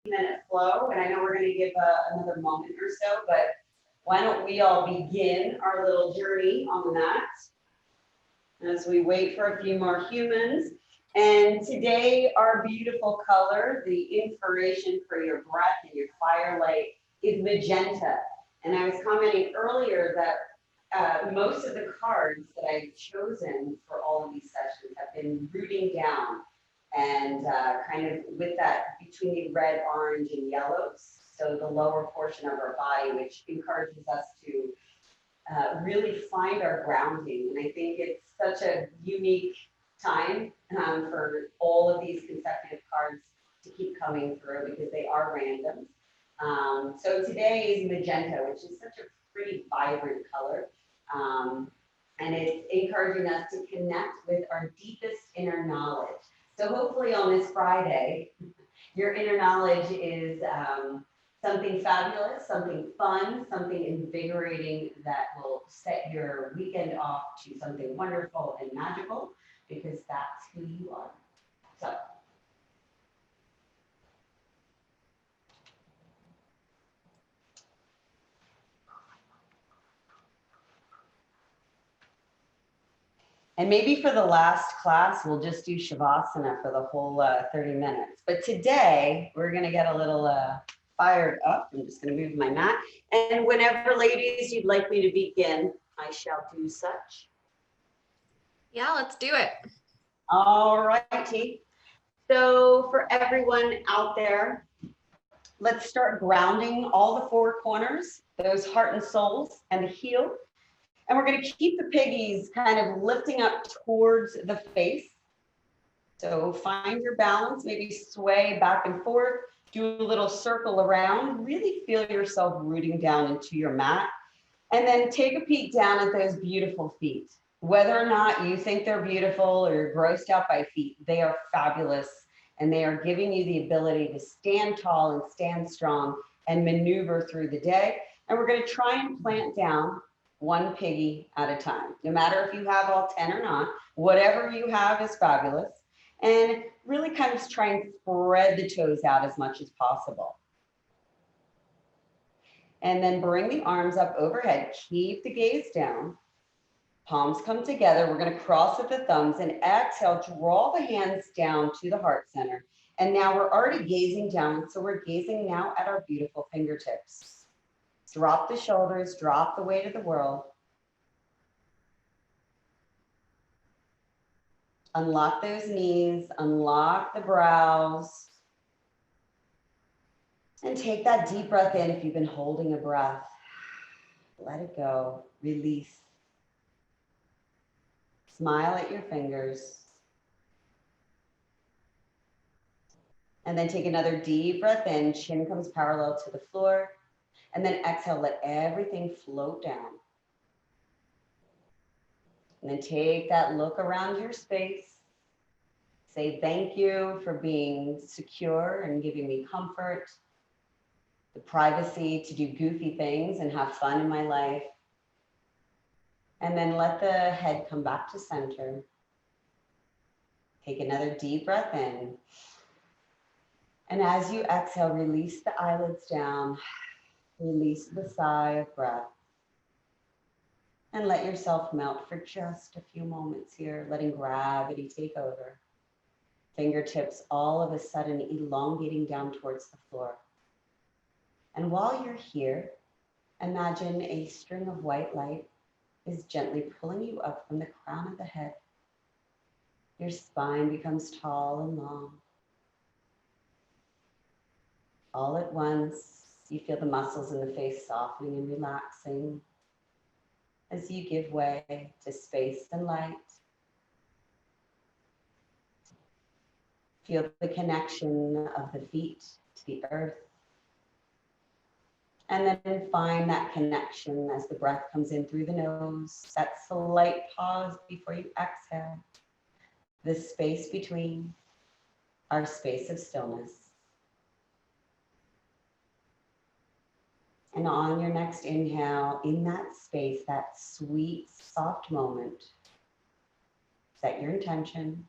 30-minute flow, and I know we're going to give another moment or so, but why don't we all begin our little journey on the mat as we wait for a few more humans. And today, our beautiful color, the inspiration for your breath and your firelight, is magenta. And I was commenting earlier that most of the cards that I've chosen for all of these sessions have been rooting down and kind of with that between the red, orange, and yellows. So the lower portion of our body, which encourages us to really find our grounding. And I think it's such a unique time for all of these consecutive cards to keep coming through because they are random. So today is magenta, which is such a pretty vibrant color. And it's encouraging us to connect with our deepest inner knowledge. So hopefully on this Friday, your inner knowledge is something fabulous, something fun, something invigorating that will set your weekend off to something wonderful and magical, because that's who you are. So. And maybe for the last class, we'll just do Shavasana for the whole 30 minutes. But today, we're going to get a little fired up. I'm just going to move my mat. And whenever, ladies, you'd like me to begin, I shall do such. Yeah, let's do it. All righty. So for everyone out there, let's start grounding all the four corners, those heart and souls, and the heel. And we're going to keep the piggies kind of lifting up towards the face. So find your balance, maybe sway back and forth, do a little circle around, really feel yourself rooting down into your mat. And then take a peek down at those beautiful feet. Whether or not you think they're beautiful or you're grossed out by feet, they are fabulous. And they are giving you the ability to stand tall and stand strong and maneuver through the day. And we're going to try and plant down one piggy at a time, no matter if you have all 10 or not, whatever you have is fabulous. And really kind of try and spread the toes out as much as possible. And then bring the arms up overhead, keep the gaze down. Palms come together, we're gonna cross at the thumbs and exhale, draw the hands down to the heart center. And now we're already gazing down, so we're gazing now at our beautiful fingertips. Drop the shoulders, drop the weight of the world. Unlock those knees, unlock the brows. And take that deep breath in if you've been holding a breath. Let it go, release. Smile at your fingers. And then take another deep breath in, chin comes parallel to the floor. And then exhale, let everything float down. And then take that look around your space. Say thank you for being secure and giving me comfort, the privacy to do goofy things and have fun in my life. And then let the head come back to center. Take another deep breath in. And as you exhale, release the eyelids down. Release the sigh of breath. And let yourself melt for just a few moments here, letting gravity take over. Fingertips all of a sudden elongating down towards the floor. And while you're here, imagine a string of white light is gently pulling you up from the crown of the head. Your spine becomes tall and long. All at once, you feel the muscles in the face softening and relaxing as you give way to space and light. Feel the connection of the feet to the earth. And then find that connection as the breath comes in through the nose, that slight pause before you exhale, the space between, our space of stillness. And on your next inhale, in that space, that sweet, soft moment, set your intention.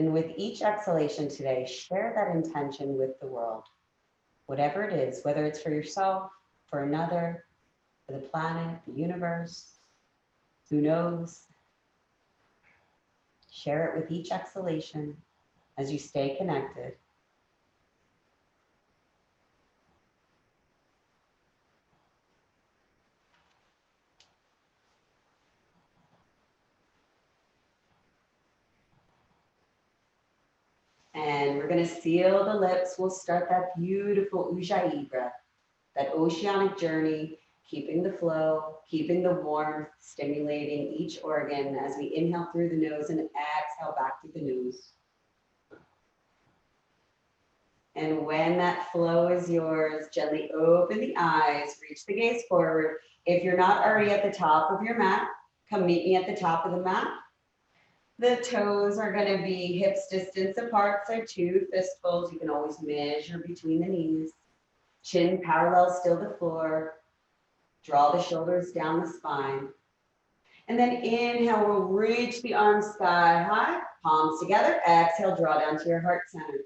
And with each exhalation today, share that intention with the world. Whatever it is, whether it's for yourself, for another, for the planet, the universe, who knows? Share it with each exhalation as you stay connected. And we're going to seal the lips. We'll start that beautiful Ujjayi breath, that oceanic journey, keeping the flow, keeping the warmth, stimulating each organ as we inhale through the nose and exhale back through the nose. And when that flow is yours, gently open the eyes, reach the gaze forward. If you're not already at the top of your mat, come meet me at the top of the mat. The toes are going to be hips distance apart, so 2 fistfuls. You can always measure between the knees. Chin parallel still the floor. Draw the shoulders down the spine. And then inhale, we'll reach the arms sky high, palms together. Exhale, draw down to your heart center.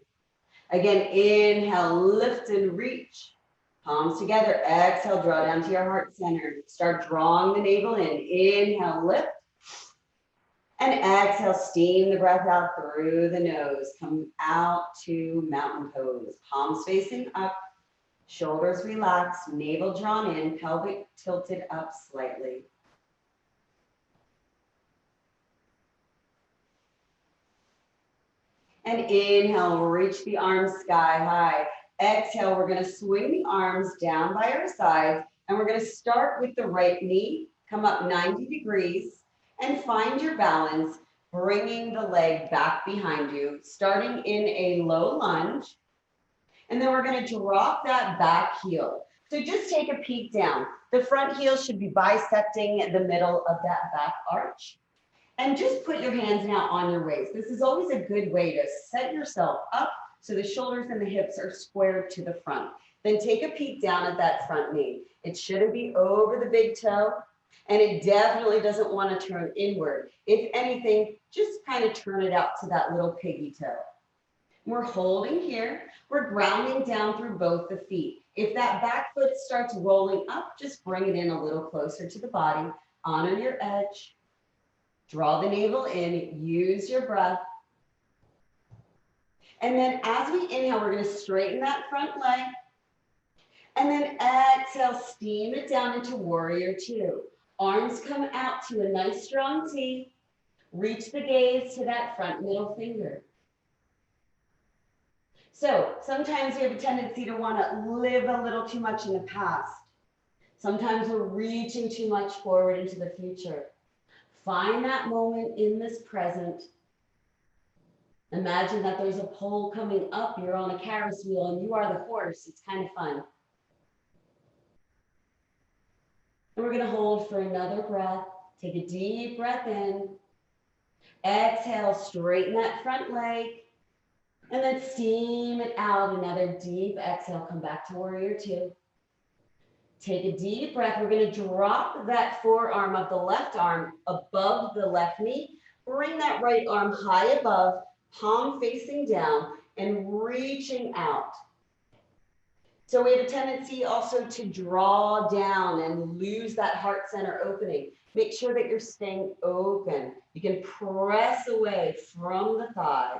Again, inhale, lift and reach. Palms together. Exhale, draw down to your heart center. Start drawing the navel in. Inhale, lift. And exhale, steam the breath out through the nose. Come out to mountain pose. Palms facing up, shoulders relaxed, navel drawn in, pelvic tilted up slightly. And inhale, reach the arms sky high. Exhale, we're going to swing the arms down by our sides. And we're going to start with the right knee. Come up 90 degrees. And find your balance, bringing the leg back behind you, starting in a low lunge. And then we're going to drop that back heel. So just take a peek down. The front heel should be bisecting the middle of that back arch. And just put your hands now on your waist. This is always a good way to set yourself up so the shoulders and the hips are squared to the front. Then take a peek down at that front knee. It shouldn't be over the big toe. And it definitely doesn't want to turn inward. If anything, just kind of turn it out to that little piggy toe. We're holding here. We're grounding down through both the feet. If that back foot starts rolling up, just bring it in a little closer to the body. Honor your edge. Draw the navel in. Use your breath. And then as we inhale, we're going to straighten that front leg. And then exhale, steam it down into warrior two. Arms come out to a nice strong T. Reach the gaze to that front middle finger. So sometimes we have a tendency to want to live a little too much in the past. Sometimes we're reaching too much forward into the future. Find that moment in this present. Imagine that there's a pole coming up, you're on a Ferris wheel and you are the horse. It's kind of fun. And we're going to hold for another breath. Take a deep breath in. Exhale, straighten that front leg. And then steam it out. Another deep exhale. Come back to warrior two. Take a deep breath. We're going to drop that forearm of the left arm above the left knee. Bring that right arm high above, palm facing down, and reaching out. So we have a tendency also to draw down and lose that heart center opening. Make sure that you're staying open. You can press away from the thigh.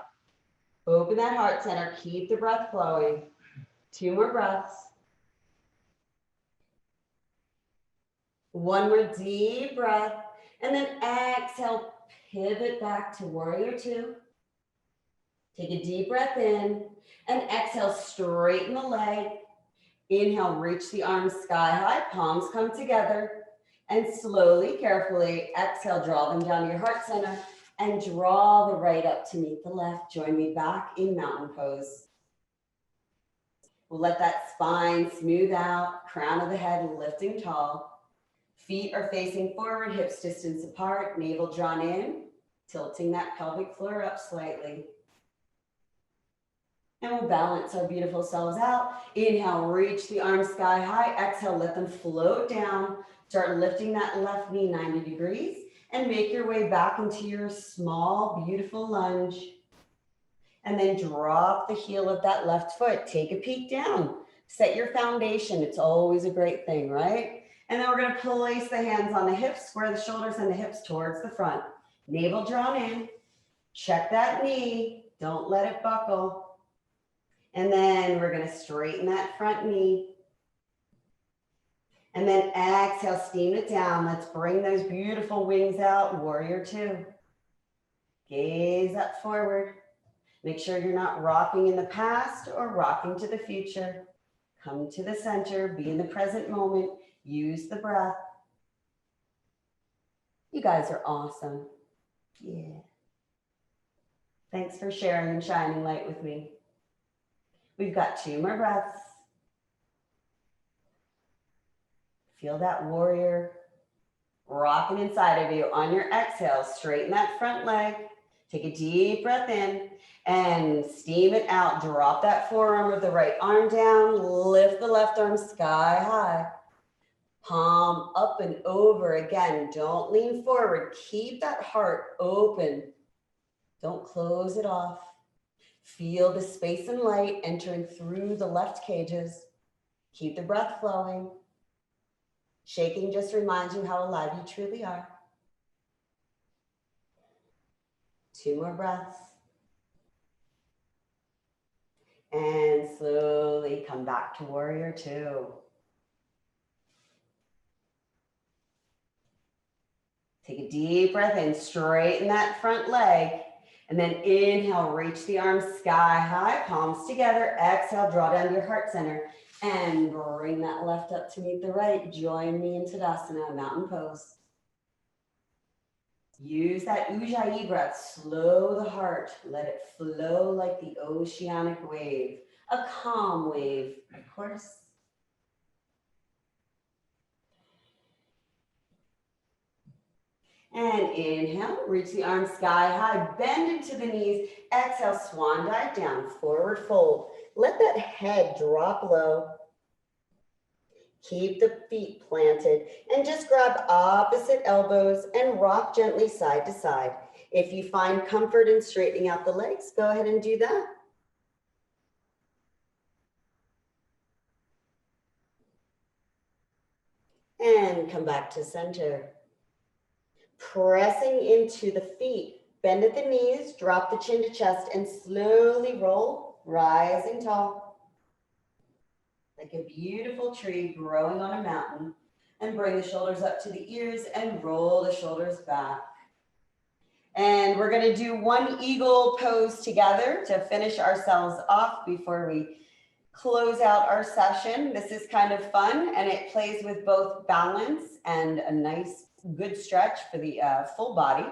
Open that heart center. Keep the breath flowing. 2 more breaths. 1 more deep breath. And then exhale, pivot back to warrior two. Take a deep breath in. And exhale, straighten the leg. Inhale, reach the arms sky high, palms come together, and slowly, carefully, exhale, draw them down to your heart center, and draw the right up to meet the left. Join me back in mountain pose. We'll let that spine smooth out, crown of the head lifting tall. Feet are facing forward, hips distance apart, navel drawn in, tilting that pelvic floor up slightly. And we'll balance our beautiful selves out. Inhale, reach the arms sky high. Exhale, let them float down. Start lifting that left knee 90 degrees and make your way back into your small, beautiful lunge. And then drop the heel of that left foot. Take a peek down. Set your foundation. It's always a great thing, right? And then we're going to place the hands on the hips, square the shoulders and the hips towards the front. Navel drawn in. Check that knee. Don't let it buckle. And then we're going to straighten that front knee. And then exhale, steam it down. Let's bring those beautiful wings out. Warrior two. Gaze up forward. Make sure you're not rocking in the past or rocking to the future. Come to the center, be in the present moment, use the breath. You guys are awesome. Yeah. Thanks for sharing and shining light with me. We've got 2 more breaths. Feel that warrior rocking inside of you. On your exhale, straighten that front leg. Take a deep breath in and steam it out. Drop that forearm of the right arm down. Lift the left arm sky high. Palm up and over again. Don't lean forward. Keep that heart open. Don't close it off. Feel the space and light entering through the left cages. Keep the breath flowing. Shaking just reminds you how alive you truly are. 2 more breaths. And slowly come back to warrior two. Take a deep breath in, straighten that front leg. And then inhale, reach the arms sky high, palms together. Exhale, draw down to your heart center. And bring that left up to meet the right. Join me in Tadasana, mountain pose. Use that Ujjayi breath. Slow the heart. Let it flow like the oceanic wave. A calm wave, of course. And inhale, reach the arms sky high, bend into the knees. Exhale, swan dive down, forward fold. Let that head drop low. Keep the feet planted and just grab opposite elbows and rock gently side to side. If you find comfort in straightening out the legs, go ahead and do that. And come back to center. Pressing into the feet, bend at the knees, drop the chin to chest, and slowly roll, rising tall. Like a beautiful tree growing on a mountain. And bring the shoulders up to the ears and roll the shoulders back. And we're going to do one eagle pose together to finish ourselves off before we close out our session. This is kind of fun, and it plays with both balance and a nice good stretch for the full body.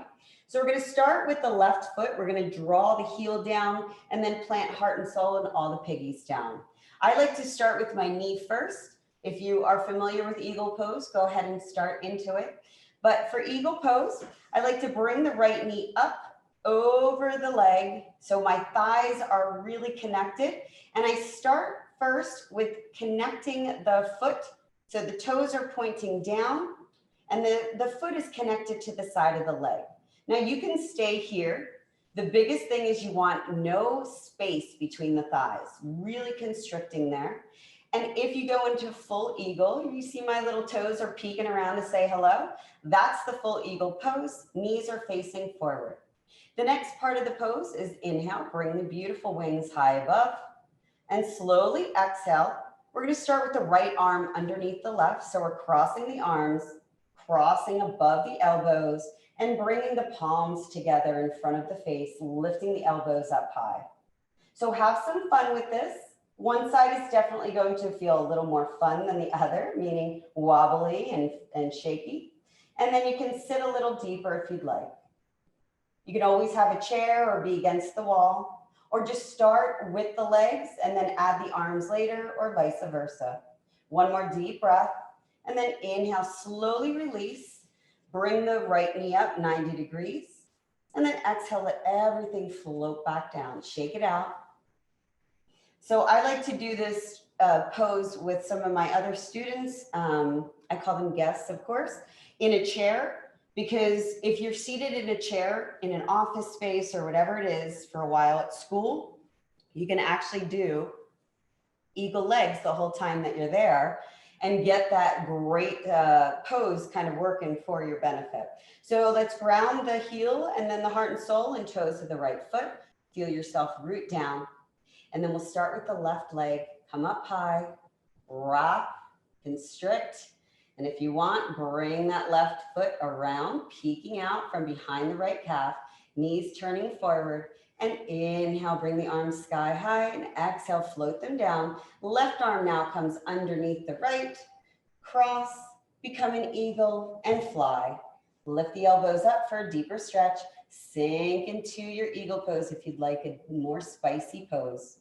So we're going to start with the left foot. We're going to draw the heel down and then plant heart and soul and all the piggies down. I like to start with my knee first. If you are familiar with eagle pose, go ahead and start into it. But for eagle pose, I like to bring the right knee up over the leg so my thighs are really connected. And I start first with connecting the foot so the toes are pointing down and the foot is connected to the side of the leg. Now you can stay here. The biggest thing is you want no space between the thighs, really constricting there. And if you go into full eagle, you see my little toes are peeking around to say hello. That's the full eagle pose. Knees are facing forward. The next part of the pose is inhale, bring the beautiful wings high above, and slowly exhale. We're going to start with the right arm underneath the left. So we're crossing the arms, crossing above the elbows, and bringing the palms together in front of the face, lifting the elbows up high. So have some fun with this. One side is definitely going to feel a little more fun than the other, meaning wobbly and shaky. And then you can sit a little deeper if you'd like. You can always have a chair or be against the wall, or just start with the legs and then add the arms later, or vice versa. One more deep breath, and then inhale, slowly release. Bring the right knee up 90 degrees, and then exhale, let everything float back down. Shake it out. So I like to do this pose with some of my other students. I call them guests, of course, in a chair Because if you're seated in a chair in an office space or whatever it is for a while at school, you can actually do eagle legs the whole time that you're there and get that great pose kind of working for your benefit. So let's ground the heel and then the heart and soul and toes of the right foot. Feel yourself root down. And then we'll start with the left leg. Come up high, rock, constrict. And if you want, bring that left foot around, peeking out from behind the right calf, knees turning forward. And inhale, bring the arms sky high, and exhale, float them down. Left arm now comes underneath the right, cross, become an eagle, and fly. Lift the elbows up for a deeper stretch. Sink into your eagle pose if you'd like a more spicy pose.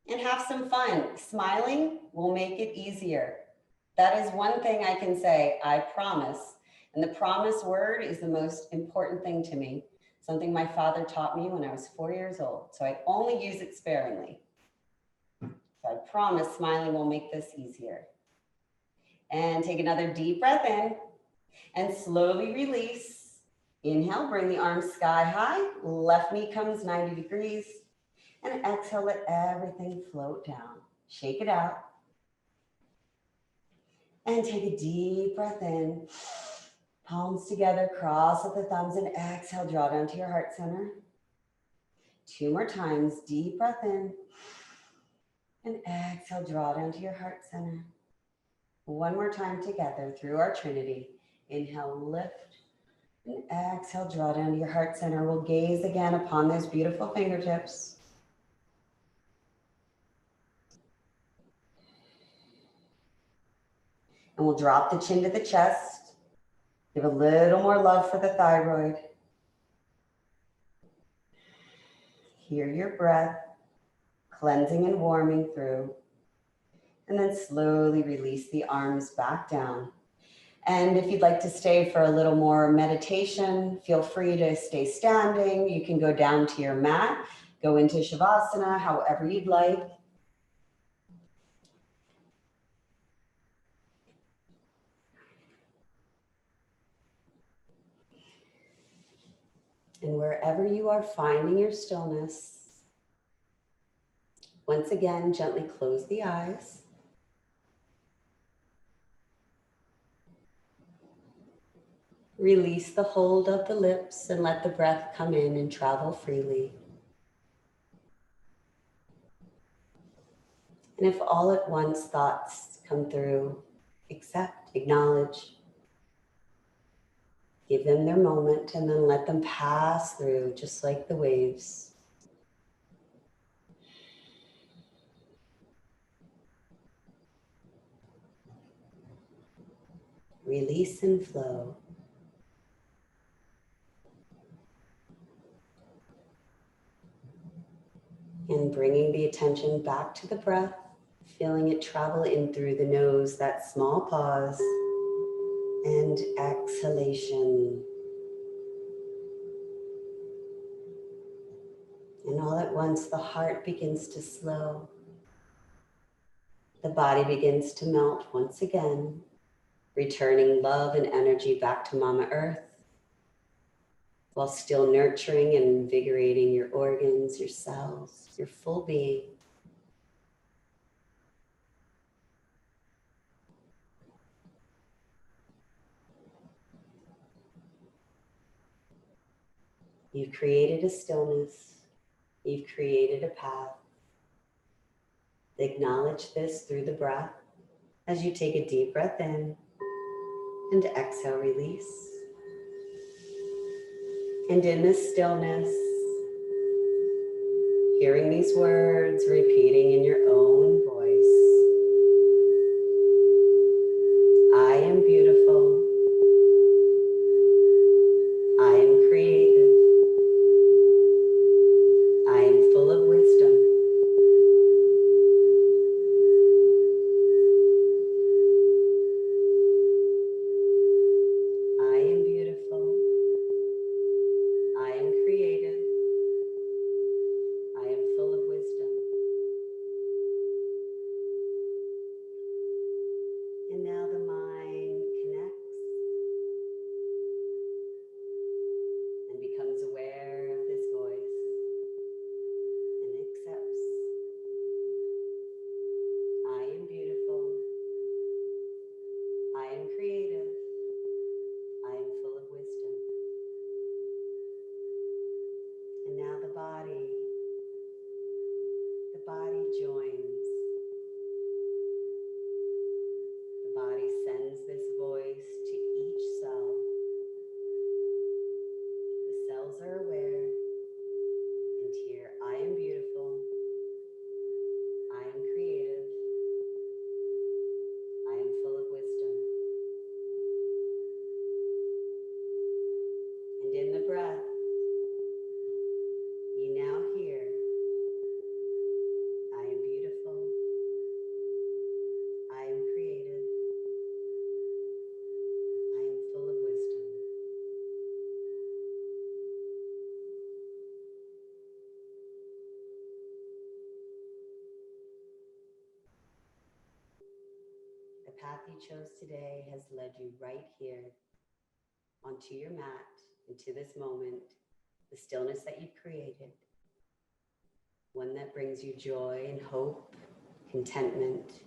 And have some fun. Smiling will make it easier. That is one thing I can say, I promise. And the promise word is the most important thing to me. Something my father taught me when I was 4 years old. So I only use it sparingly. So I promise smiling will make this easier. And take another deep breath in and slowly release. Inhale, bring the arms sky high. Left knee comes 90 degrees. And exhale, let everything float down. Shake it out. And take a deep breath in. Palms together, cross at the thumbs, and exhale, draw down to your heart center. 2 more times, deep breath in. And exhale, draw down to your heart center. 1 more time together through our Trinity. Inhale, lift. And exhale, draw down to your heart center. We'll gaze again upon those beautiful fingertips. And we'll drop the chin to the chest. Give a little more love for the thyroid. Hear your breath, cleansing and warming through. And then slowly release the arms back down. And if you'd like to stay for a little more meditation, feel free to stay standing. You can go down to your mat, go into Shavasana, however you'd like. And wherever you are finding your stillness, once again, gently close the eyes. Release the hold of the lips and let the breath come in and travel freely. And if all at once thoughts come through, accept, acknowledge, give them their moment, and then let them pass through just like the waves. Release and flow. And bringing the attention back to the breath, feeling it travel in through the nose, that small pause, and exhalation. And all at once, the heart begins to slow. The body begins to melt once again, returning love and energy back to Mama Earth, while still nurturing and invigorating your organs, your cells, your full being. You've created a stillness. You've created a path. Acknowledge this through the breath as you take a deep breath in and exhale, release. And in this stillness, hearing these words, repeating in your own voice. I am beautiful. I am creative. I am full of wisdom. I am beautiful. I am creative. I am full of wisdom. joins. The body sends this voice to each cell. The cells are aware and hear, I am beautiful, I am creative, I am full of wisdom. And in the breath, you now hear, I am beautiful, I am creative, I am full of wisdom. The path you chose today has led you right here onto your mat, into this moment, the stillness that you've created, one that brings you joy and hope, contentment,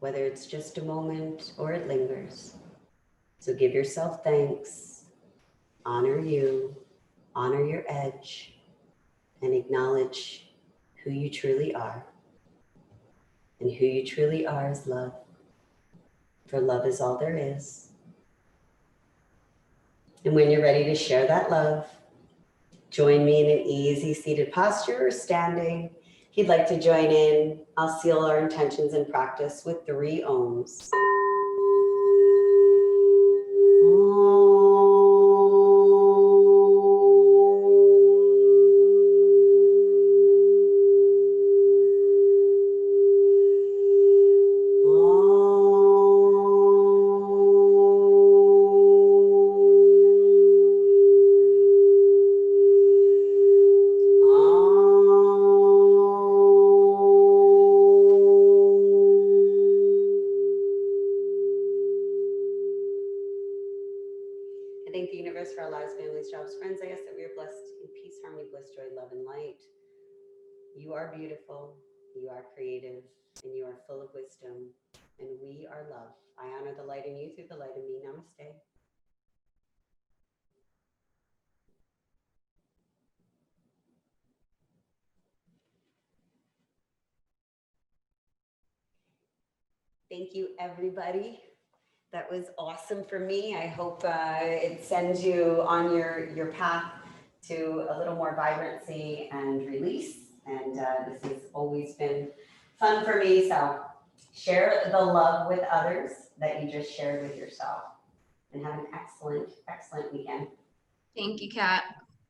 whether it's just a moment or it lingers. So give yourself thanks, honor you, honor your edge, and acknowledge who you truly are. And who you truly are is love, for love is all there is. And when you're ready to share that love, join me in an easy seated posture or standing. If you'd like to join in, I'll seal our intentions and practice with 3 ohms. Thank the universe for our lives, families, jobs, friends. I ask that we are blessed in peace, harmony, bliss, joy, love, and light. You are beautiful, you are creative, and you are full of wisdom, and we are love. I honor the light in you through the light in me. Namaste. Thank you, everybody. That was awesome for me. I hope it sends you on your path to a little more vibrancy and release. And this has always been fun for me. So share the love with others that you just shared with yourself. And have an excellent, excellent weekend. Thank you, Kat.